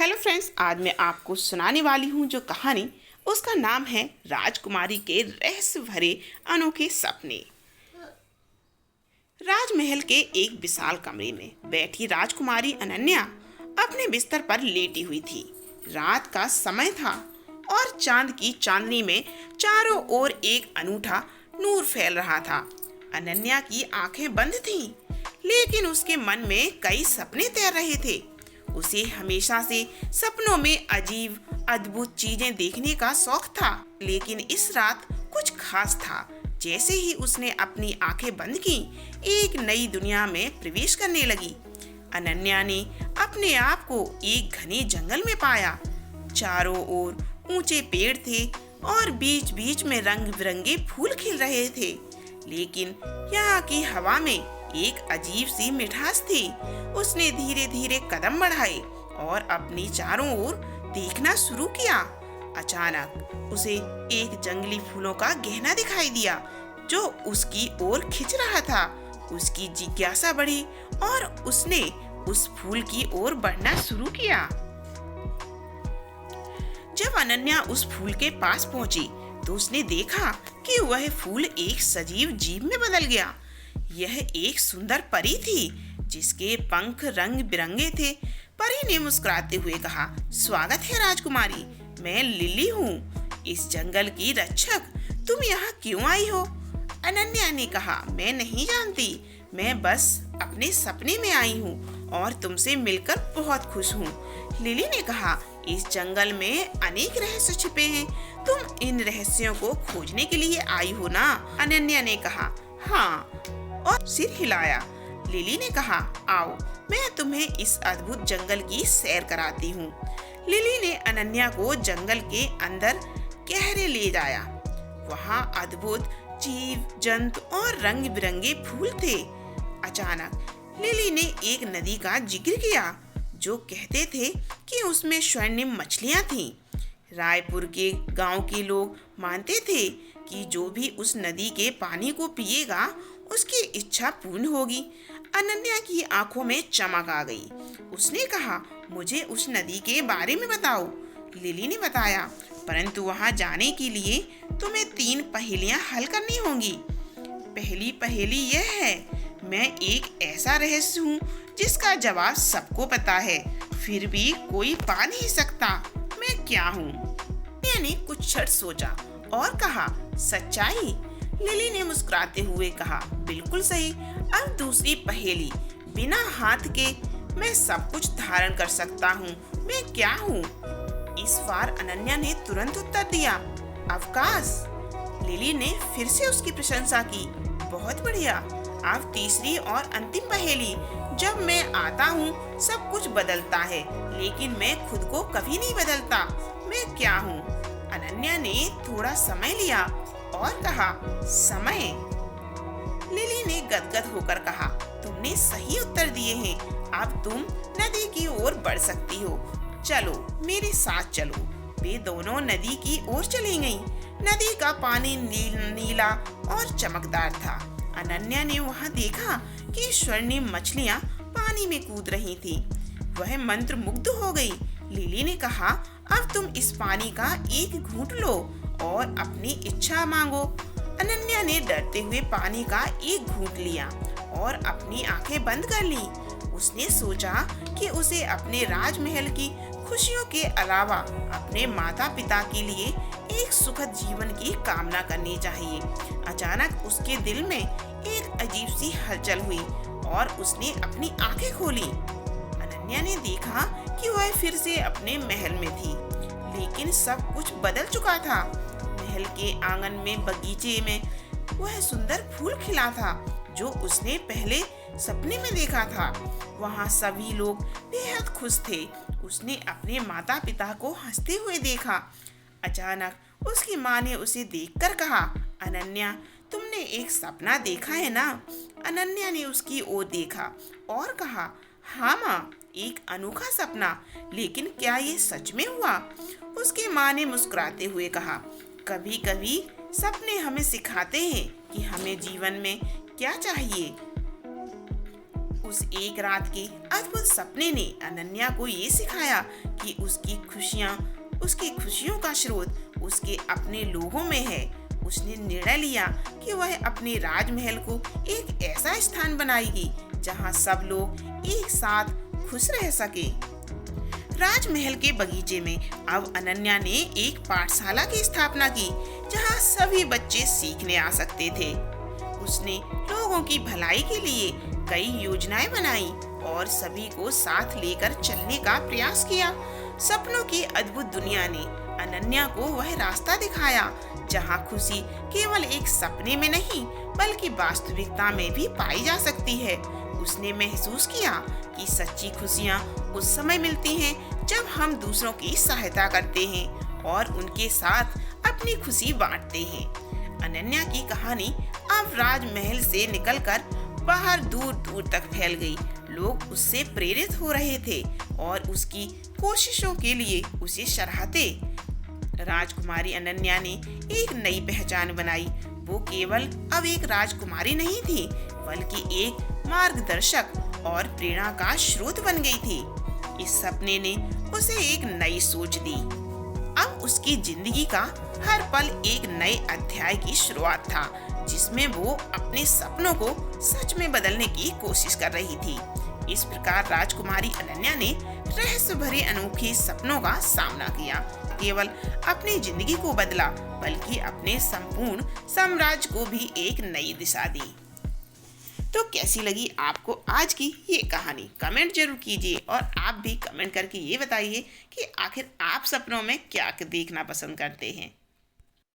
Hello friends, आज मैं आपको सुनाने वाली हूँ जो कहानी, उसका नाम है राजकुमारी के रहस्य भरे अनोखे सपने। राजमहल के एक विशाल कमरे में बैठी राजकुमारी अनन्या अपने बिस्तर पर लेटी हुई थी। रात का समय था और चांद की चांदनी में चारों ओर एक अनूठा नूर फैल रहा था। अनन्या की आंखें बंद थीं, लेकिन उसके मन में कई सपने तैर रहे थे। उसे हमेशा से सपनों में अजीब अद्भुत चीजें देखने का शौक था, लेकिन इस रात कुछ खास था। जैसे ही उसने अपनी आंखें बंद की, एक नई दुनिया में प्रवेश करने लगी। अनन्या ने अपने आप को एक घने जंगल में पाया। चारों ओर ऊंचे पेड़ थे और बीच बीच में रंग बिरंगे फूल खिल रहे थे, लेकिन यहाँ की हवा में एक अजीब सी मिठास थी। उसने धीरे धीरे कदम बढ़ाए और अपनी चारों ओर देखना शुरू किया। अचानक उसे एक जंगली फूलों का गहना दिखाई दिया जो उसकी ओर खिंच रहा था। उसकी जिज्ञासा बढ़ी और उसने उस फूल की ओर बढ़ना शुरू किया। जब अनन्या उस फूल के पास पहुंची तो उसने देखा कि वह फूल एक सजीव जीव में बदल गया। यह एक सुंदर परी थी जिसके पंख रंग बिरंगे थे। परी ने मुस्कुराते हुए कहा, स्वागत है राजकुमारी, मैं लिली हूँ, इस जंगल की रक्षक। तुम यहाँ क्यों आई हो? अनन्या ने कहा, मैं नहीं जानती, मैं बस अपने सपने में आई हूँ और तुमसे मिलकर बहुत खुश हूँ। लिली ने कहा, इस जंगल में अनेक रहस्य छिपे हैं, तुम इन रहस्यों को खोजने के लिए आई हो ना? अनन्या ने कहा, हाँ, और सिर हिलाया। लिली ने कहा, आओ, मैं तुम्हें इस अद्भुत जंगल की सैर कराती हूँ। लिली ने अनन्या को जंगल के अंदर गहरे ले जाया। वहाँ अद्भुत जीव जंतु और रंग बिरंगे फूल थे। अचानक लिली ने एक नदी का जिक्र किया जो कहते थे कि उसमें स्वर्णिम मछलियाँ थीं। रायपुर के गांव के लोग मानते थे कि जो भी उस नदी के पानी को पिएगा उसकी इच्छा पूर्ण होगी। अनन्या की आंखों में चमक आ गई। उसने कहा, मुझे उस नदी के बारे में बताओ। लिली ने बताया, परंतु वहां जाने के लिए तुम्हें 3 पहेलियां हल करनी होंगी। पहली पहेली यह है, मैं एक ऐसा रहस्य हूँ जिसका जवाब सबको पता है, फिर भी कोई पा नहीं सकता। मैं क्या हूँ? अनन्या ने कुछ क्षण सोचा और कहा, सच्चाई। लिली ने मुस्कुराते हुए कहा, बिल्कुल सही। अब दूसरी पहेली, बिना हाथ के मैं सब कुछ धारण कर सकता हूँ, मैं क्या हूँ? इस बार अनन्या ने तुरंत उत्तर दिया, अवकाश। लिली ने फिर से उसकी प्रशंसा की, बहुत बढ़िया। अब तीसरी और अंतिम पहेली, जब मैं आता हूँ सब कुछ बदलता है, लेकिन मैं खुद को कभी नहीं बदलता, मैं क्या हूँ? अनन्या ने थोड़ा समय लिया और कहा, समय। लिली ने गदगद होकर कहा, तुमने सही उत्तर दिए हैं, अब तुम नदी की ओर बढ़ सकती हो, चलो मेरे साथ चलो। वे दोनों नदी की ओर चली गईं। नदी का पानी नीला और चमकदार था। अनन्या ने वहां देखा कि स्वर्णिम मछलियां पानी में कूद रही थीं। वह मंत्र मुग्ध हो गई। लिली ने कहा, अब तुम इस पानी का एक घूंट लो और अपनी इच्छा मांगो। अनन्या ने डरते हुए पानी का एक घूंट लिया और अपनी आंखें बंद कर ली। उसने सोचा कि उसे अपने राजमहल की खुशियों के अलावा अपने माता पिता के लिए एक सुखद जीवन की कामना करनी चाहिए। अचानक उसके दिल में एक अजीब सी हलचल हुई और उसने अपनी आंखें खोली। अनन्या ने देखा कि वह फिर से अपने महल में थी, लेकिन सब कुछ बदल चुका था। महल के आंगन में बगीचे में वह सुंदर फूल खिला था जो उसने पहले सपने में देखा था। वहाँ सभी लोग बेहद खुश थे। उसने अपने माता पिता को हंसते हुए देखा। अचानक उसकी माँ ने उसे देखकर कहा, अनन्या, तुमने एक सपना देखा है ना? अनन्या ने उसकी ओर देखा और कहा, हाँ माँ, एक अनोखा सपना, लेकिन क्या ये सच में हुआ? उसकी माँ ने मुस्कुराते हुए कहा, कभी कभी सपने हमें सिखाते हैं कि हमें जीवन में क्या चाहिए। उस एक रात के अद्भुत सपने ने अनन्या को ये सिखाया कि उसकी खुशियों का स्रोत उसके अपने लोगों में है। उसने निर्णय लिया कि वह अपने राजमहल को एक ऐसा स्थान बनाएगी जहां सब लोग एक साथ खुश रह सके। राजमहल के बगीचे में अब अनन्या ने एक पाठशाला की स्थापना की जहां सभी बच्चे सीखने आ सकते थे। उसने लोगों की भलाई के लिए कई योजनाएं बनाई और सभी को साथ लेकर चलने का प्रयास किया। सपनों की अद्भुत दुनिया ने अनन्या को वह रास्ता दिखाया जहां खुशी केवल एक सपने में नहीं बल्कि वास्तविकता में भी पाई जा सकती है। उसने महसूस किया कि सच्ची खुशियां उस समय मिलती हैं जब हम दूसरों की सहायता करते हैं और उनके साथ अपनी खुशी बांटते हैं। अनन्या की कहानी अब राजमहल से निकलकर बाहर दूर दूर तक फैल गई। लोग उससे प्रेरित हो रहे थे और उसकी कोशिशों के लिए उसे सराहते। राजकुमारी अनन्या ने एक नई पहचान बनाई। वो केवल अब एक राजकुमारी नहीं थी बल्कि एक मार्गदर्शक और प्रेरणा का स्रोत बन गई थी। इस सपने ने उसे एक नई सोच दी। अब उसकी जिंदगी का हर पल एक नए अध्याय की शुरुआत था जिसमें वो अपने सपनों को सच में बदलने की कोशिश कर रही थी। इस प्रकार राजकुमारी अनन्या ने रहस्य भरे अनोखे सपनों का सामना किया, केवल अपनी जिंदगी को बदला बल्कि अपने संपूर्ण साम्राज्य को भी एक नई दिशा दी। तो कैसी लगी आपको आज की ये कहानी? कमेंट जरूर कीजिए और आप भी कमेंट करके ये बताइए कि आखिर आप सपनों में क्या देखना पसंद करते हैं।